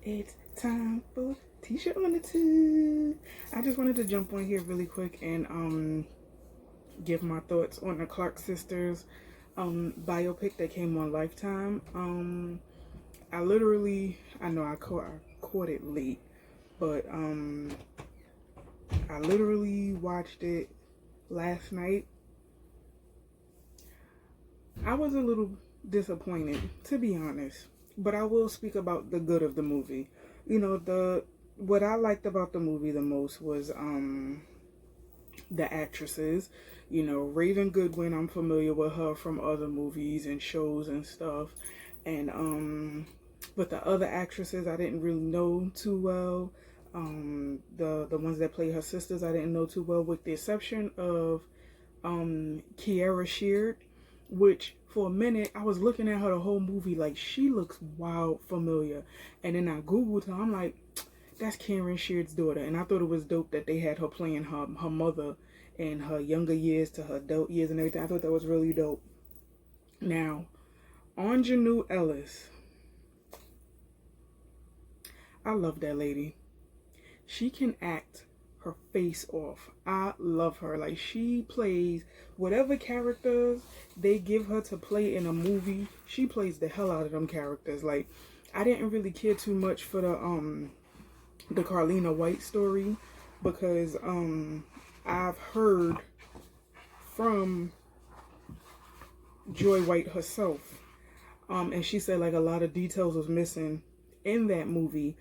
It's time for T-shirt on the tube. I just wanted to jump on here really quick and give my thoughts on the Clark sisters biopic that came on Lifetime. I know I caught it late, but I literally watched it last night. I was a little disappointed, to be honest, but I will speak about the good of the movie. The what I liked about the movie the most was the actresses. Raven Goodwin, I'm familiar with her from other movies and shows and stuff. And but the other actresses I didn't really know too well. The ones that play her sisters I didn't know too well, with the exception of Clark-Sheard, which for a minute I was looking at her the whole movie like she looks wild familiar, and then I googled her. I'm like, that's Karen Sheard's daughter, and I thought it was dope that they had her playing her mother in her younger years to her adult years and everything. I thought that was really dope. Now, Aunjanue Ellis, I love that lady. She can act her face off. I love her. Like, she plays whatever characters they give her to play in a movie. She plays the hell out of them characters. Like, I didn't really care too much for the Carlina White story because I've heard from Joy White herself, and she said like a lot of details was missing in that movie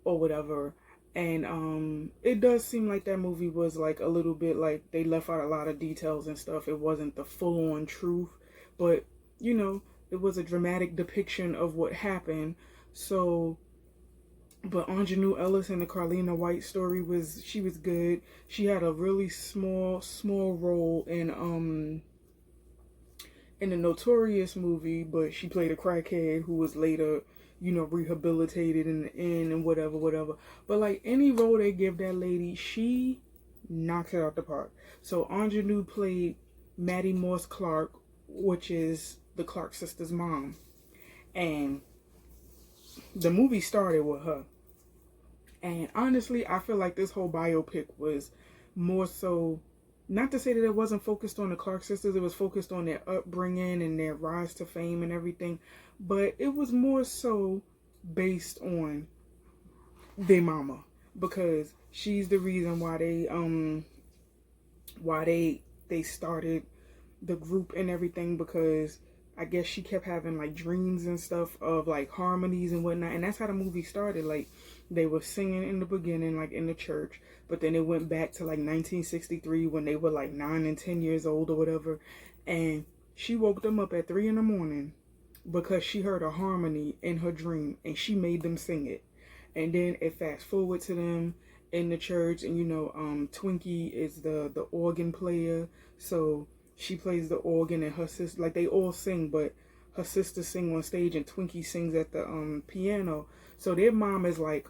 or whatever. And it does seem like that movie was like a little bit like they left out a lot of details and stuff. It wasn't the full-on truth, but it was a dramatic depiction of what happened. So, but Aunjanue Ellis in the Carlina White story was good. She had a really small role in the Notorious movie, but she played a crackhead who was later rehabilitated and whatever. But like any role they give that lady, she knocks it out the park. So Aunjanue played Maddie Morse Clark, which is the Clark sisters' mom, and the movie started with her. And honestly, I feel like this whole biopic was more so, not to say that it wasn't focused on the Clark sisters, it was focused on their upbringing and their rise to fame and everything, but it was more so based on their mama, because she's the reason why they started the group and everything, because I guess she kept having like dreams and stuff of like harmonies and whatnot, and that's how the movie started. Like, they were singing in the beginning, like in the church, but then it went back to like 1963 when they were like 9 and 10 years old or whatever, and she woke them up at 3 in the morning because she heard a harmony in her dream, and she made them sing it. And then it fast forward to them in the church, and Twinkie is the organ player, so she plays the organ, and her sister, like, they all sing, but her sister sing on stage and Twinkie sings at the piano. So their mom is like,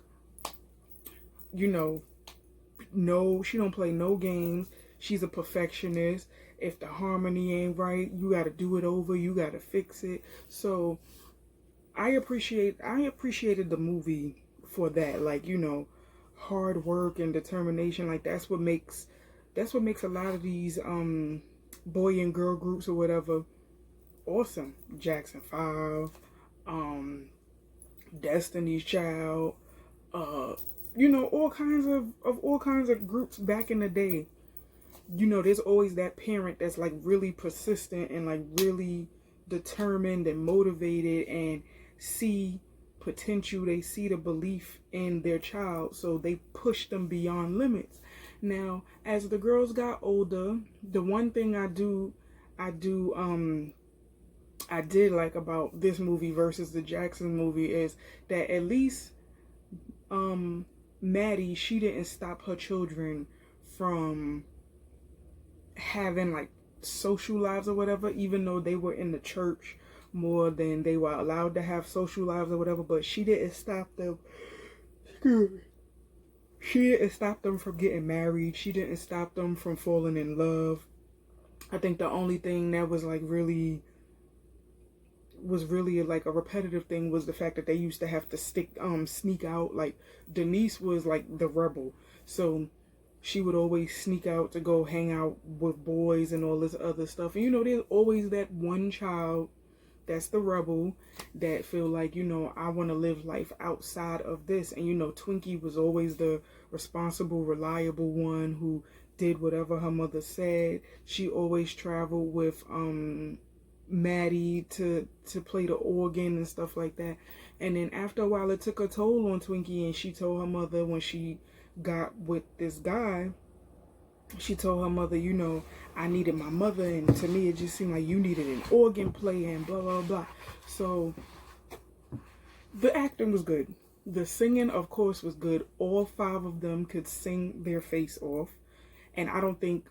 no, she don't play no games. She's a perfectionist. If the harmony ain't right, you got to do it over. You got to fix it. So I appreciated the movie for that. Like, hard work and determination. Like, that's what makes a lot of these boy and girl groups or whatever awesome. Jackson 5, Destiny's Child, all kinds of groups back in the day. There's always that parent that's like really persistent and like really determined and motivated and see potential. They see the belief in their child, so they push them beyond limits. Now, as the girls got older, the one thing I did like about this movie versus the Jackson movie is that at least Maddie, she didn't stop her children from having like social lives or whatever, even though they were in the church more than they were allowed to have social lives or whatever. But she didn't stop them. She didn't stop them from getting married. She didn't stop them from falling in love. I think the only thing that was like really was really like a repetitive thing was the fact that they used to have to sneak out. Like Denise was like the rebel, so she would always sneak out to go hang out with boys and all this other stuff. And there's always that one child that's the rebel that feel like, I want to live life outside of this. And Twinkie was always the responsible, reliable one who did whatever her mother said. She always traveled with Maddie to play the organ and stuff like that. And then after a while, it took a toll on Twinkie, and she told her mother when she got with this guy, she told her mother, I needed my mother, and to me it just seemed like you needed an organ player and blah blah blah. So the acting was good, the singing of course was good. All 5 of them could sing their face off, and I don't think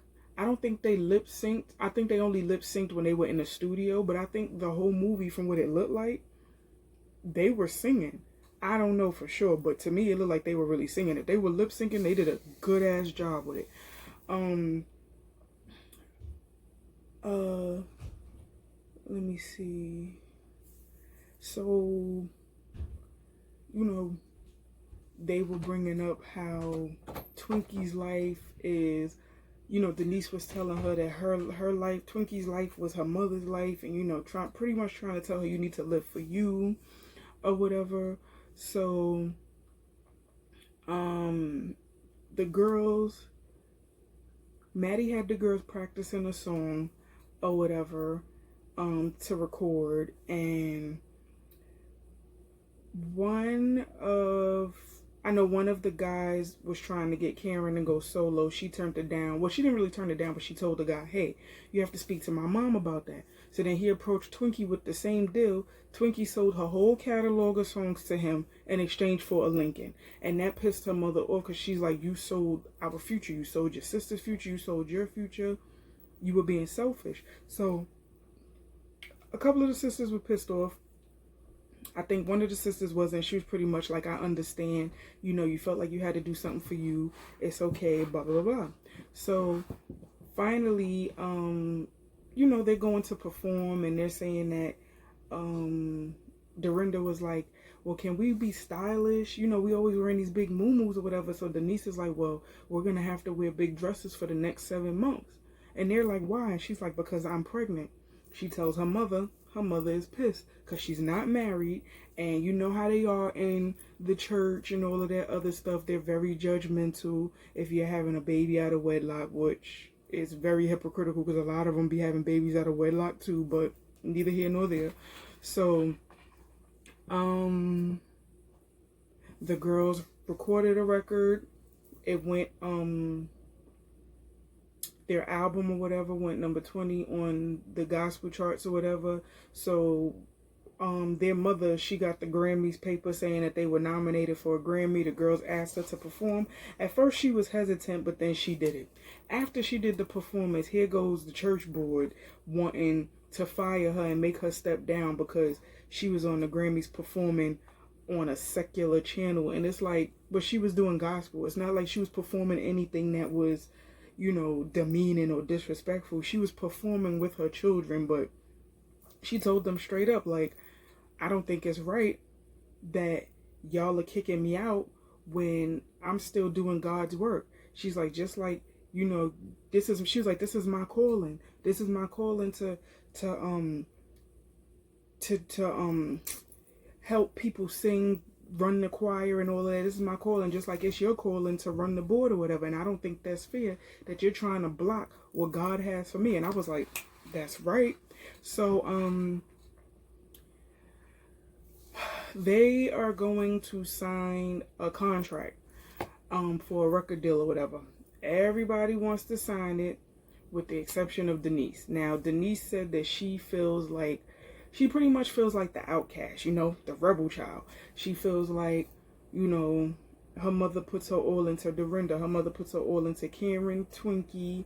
they lip synced. I think they only lip synced when they were in the studio, but I think the whole movie, from what it looked like, they were singing. I don't know for sure, but to me it looked like they were really singing. If they were lip syncing, they did a good ass job with it. Let me see. So, they were bringing up how Twinkie's life is, Denise was telling her that her life, Twinkie's life was her mother's life, and pretty much trying to tell her you need to live for you or whatever. So the girls, Maddie had the girls practicing a song or whatever to record, and I know one of the guys was trying to get Karen to go solo. She turned it down. Well, she didn't really turn it down, but she told the guy, hey, you have to speak to my mom about that. So then he approached Twinkie with the same deal. Twinkie sold her whole catalog of songs to him in exchange for a Lincoln. And that pissed her mother off, because she's like, you sold our future. You sold your sister's future. You sold your future. You were being selfish. So a couple of the sisters were pissed off. I think one of the sisters wasn't. She was pretty much like, I understand, you felt like you had to do something for you. It's okay, blah, blah, blah. So finally, they're going to perform, and they're saying that Dorinda was like, well, can we be stylish? We always wearing these big muumuus or whatever. So Denise is like, well, we're going to have to wear big dresses for the next 7 months. And they're like, why? And she's like, because I'm pregnant. She tells her mother is pissed because she's not married, and you know how they are in the church and all of that other stuff. They're very judgmental if you're having a baby out of wedlock, which is very hypocritical because a lot of them be having babies out of wedlock too, but neither here nor there. So the girls recorded a record. It went their album or whatever went number 20 on the gospel charts or whatever. So their mother, she got the Grammys paper saying that they were nominated for a Grammy. The girls asked her to perform. At first she was hesitant, but then she did it. After she did the performance, here goes the church board wanting to fire her and make her step down because she was on the Grammys performing on a secular channel. And it's like, but she was doing gospel. It's not like she was performing anything that was, demeaning or disrespectful. She was performing with her children, but she told them straight up, like, I don't think it's right that y'all are kicking me out when I'm still doing God's work. She's like, just like, this is my calling. This is my calling to help people sing, run the choir and all of that. This is my calling, just like it's your calling to run the board or whatever. And I don't think that's fair that you're trying to block what God has for me. And I was like, that's right. So they are going to sign a contract for a record deal or whatever. Everybody wants to sign it with the exception of Denise. Now Denise said that she pretty much feels like the outcast, the rebel child. She feels like, her mother puts her all into Dorinda. Her mother puts her all into Karen, Twinkie,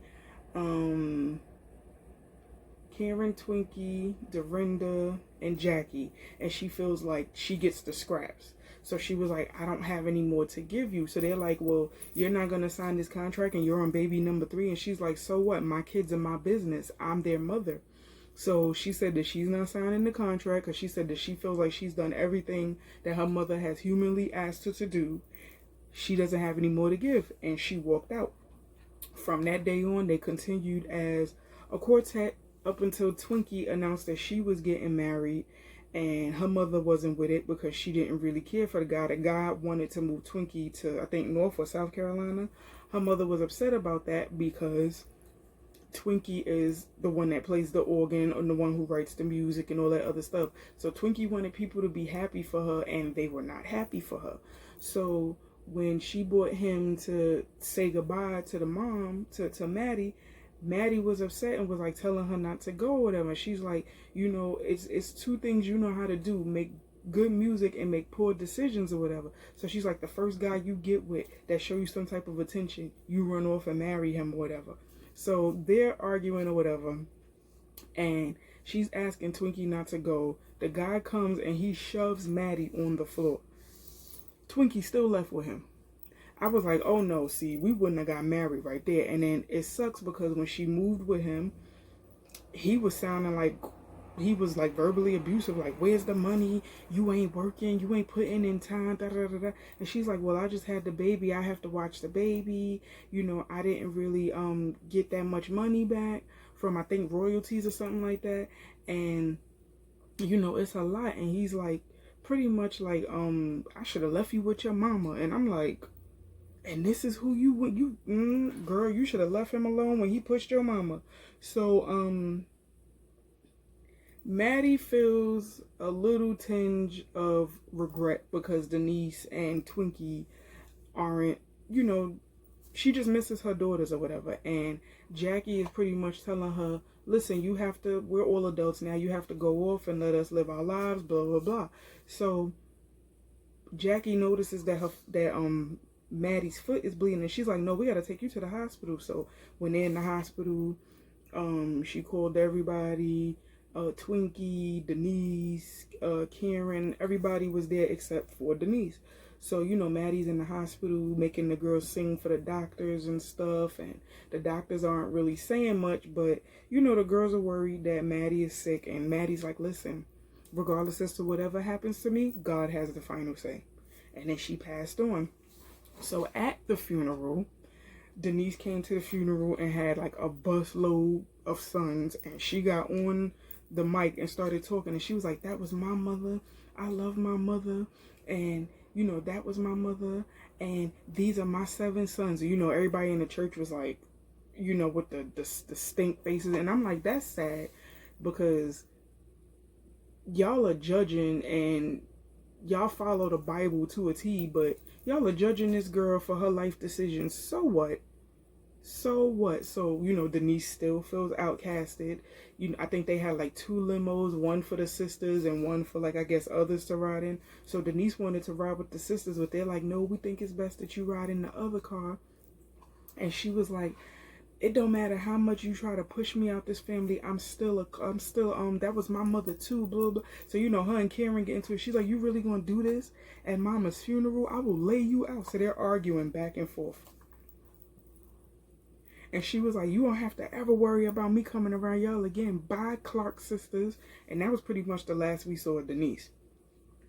Dorinda, and Jackie. And she feels like she gets the scraps. So she was like, I don't have any more to give you. So they're like, well, you're not going to sign this contract and you're on baby number 3. And she's like, so what? My kids are my business. I'm their mother. So she said that she's not signing the contract because she said that she feels like she's done everything that her mother has humanly asked her to do. She doesn't have any more to give, and she walked out. From that day on, they continued as a quartet up until Twinkie announced that she was getting married, and her mother wasn't with it because she didn't really care for the guy. The guy wanted to move Twinkie to, I think, North or South Carolina. Her mother was upset about that because Twinkie is the one that plays the organ and the one who writes the music and all that other stuff. So Twinkie wanted people to be happy for her, and they were not happy for her. So when she brought him to say goodbye to the mom, to Maddie, Maddie was upset and was like telling her not to go or whatever. And she's like, you know, it's two things you know how to do: make good music and make poor decisions or whatever. So she's like, the first guy you get with that show you some type of attention, you run off and marry him or whatever. So they're arguing or whatever, and she's asking Twinkie not to go. The guy comes and he shoves Maddie on the floor. Twinkie still left with him. I was like, oh no, see, we wouldn't have got married right there. And then it sucks because when she moved with him, he was sounding like he was like verbally abusive, like, where's the money? You ain't working, you ain't putting in time, da da da da. And she's like, well, I just had the baby, I have to watch the baby. You know, I didn't really get that much money back from, I think, royalties or something like that. And you know, it's a lot. And he's like, pretty much like, I should have left you with your mama. And I'm like, and this is who girl, you should have left him alone when he pushed your mama. So Maddie feels a little tinge of regret because Denise and Twinkie aren't, you know, she just misses her daughters or whatever. And Jackie is pretty much telling her, listen, you have to, we're all adults now, you have to go off and let us live our lives, blah blah blah. So Jackie notices that Maddie's foot is bleeding, and she's like, no, we gotta take you to the hospital. So when they're in the hospital, she called everybody, Twinkie, Denise, Karen, everybody was there except for Denise. So, you know, Maddie's in the hospital making the girls sing for the doctors and stuff, and the doctors aren't really saying much, but, you know, the girls are worried that Maddie is sick, and Maddie's like, listen, regardless as to whatever happens to me, God has the final say. And then she passed on. So at the funeral, Denise came to the funeral and had like a busload of sons, and she got on the mic and started talking, and she was like, that was my mother, I love my mother, and you know, that was my mother, and these are my 7 sons. You know, everybody in the church was like, you know, with the stink faces. And I'm like, that's sad because y'all are judging and y'all follow the Bible to a T, but y'all are judging this girl for her life decisions. So what? So what? So, you know, Denise still feels outcasted. You know, I think they had like 2 limos, one for the sisters and one for, like, I guess others to ride in. So Denise wanted to ride with the sisters, but they're like, no, we think it's best that you ride in the other car. And she was like, it don't matter how much you try to push me out this family, I'm still that was my mother too, blah blah. So, you know, her and Karen get into it. She's like, you really gonna do this at mama's funeral? I will lay you out. So they're arguing back and forth. And she was like, you don't have to ever worry about me coming around y'all again. Bye, Clark sisters. And that was pretty much the last we saw of Denise.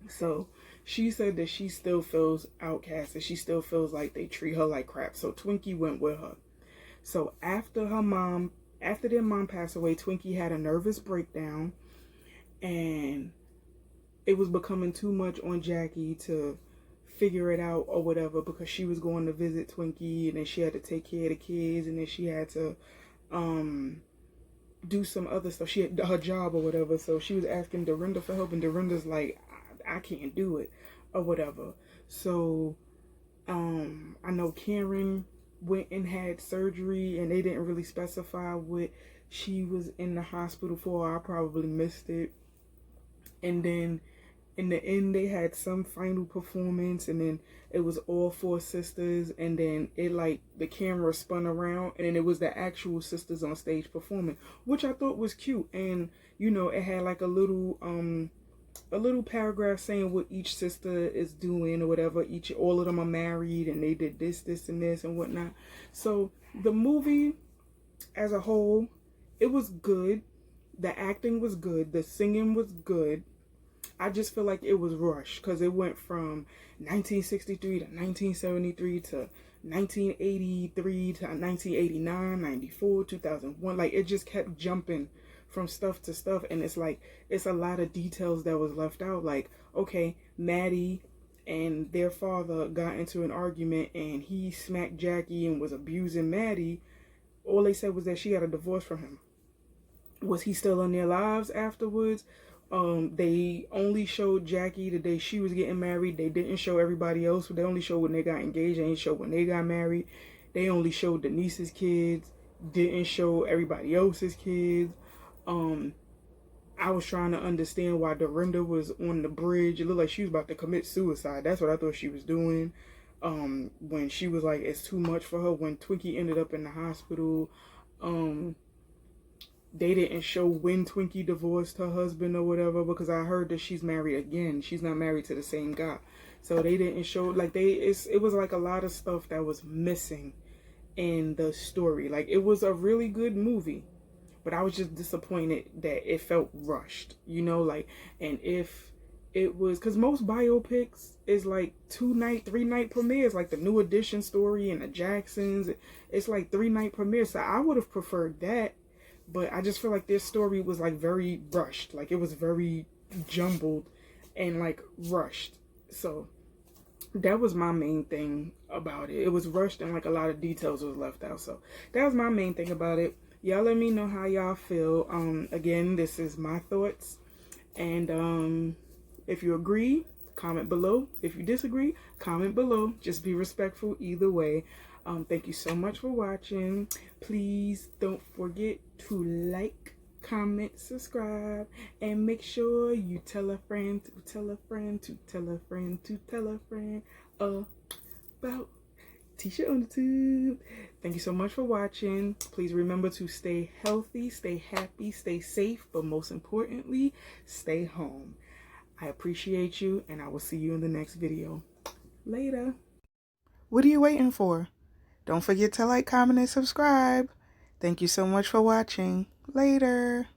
So she said that she still feels outcast, and she still feels like they treat her like crap. So Twinkie went with her. So after their mom passed away, Twinkie had a nervous breakdown, and it was becoming too much on Jackie to figure it out or whatever, because she was going to visit Twinkie, and then she had to take care of the kids, and then she had to do some other stuff. She had her job or whatever, so she was asking Dorinda for help, and Dorinda's like, I can't do it or whatever. So I know Karen went and had surgery, and they didn't really specify what she was in the hospital for. I probably missed it. And then in the end, they had some final performance, and then it was all 4 sisters, and then it, like, the camera spun around, and then it was the actual sisters on stage performing, which I thought was cute. And, you know, it had like a little paragraph saying what each sister is doing or whatever. All of them are married, and they did this and this and whatnot. So the movie as a whole, it was good. The acting was good. The singing was good. I just feel like it was rushed because it went from 1963 to 1973 to 1983 to 1989, 94, 2001. Like, it just kept jumping from stuff to stuff, and it's like it's a lot of details that was left out. Like, okay, Maddie and their father got into an argument and he smacked Jackie and was abusing Maddie. All they said was that she got a divorce from him. Was he still in their lives afterwards? They only showed Jackie the day she was getting married. They didn't show everybody else. They only showed when they got engaged. They didn't show when they got married. They only showed Denise's kids. Didn't show everybody else's kids. I was trying to understand why Dorinda was on the bridge. It looked like she was about to commit suicide. That's what I thought she was doing. When she was like, it's too much for her. When Twinkie ended up in the hospital, they didn't show when Twinkie divorced her husband or whatever, because I heard that she's married again. She's not married to the same guy. So they didn't show, like, it was like a lot of stuff that was missing in the story. Like, it was a really good movie, but I was just disappointed that it felt rushed, you know, like, and if it was, because most biopics is like 2-night, 3-night premieres, like the New Edition story and the Jacksons, it's like 3-night premieres. So I would have preferred that, but I just feel like this story was like very rushed, like it was very jumbled and like rushed. So that was my main thing about it. It was rushed and like a lot of details was left out. So that was my main thing about it. Y'all let me know how y'all feel. Again, this is my thoughts, and if you agree, comment below. If you disagree, comment below. Just be respectful either way. Thank you so much for watching. Please don't forget to like, comment, subscribe, and make sure you tell a friend to tell a friend to tell a friend to tell a friend about T-shirt on the tube. Thank you so much for watching. Please remember to stay healthy, stay happy, stay safe, but most importantly, stay home. I appreciate you, and I will see you in the next video. Later. What are you waiting for? Don't forget to like, comment, and subscribe. Thank you so much for watching. Later.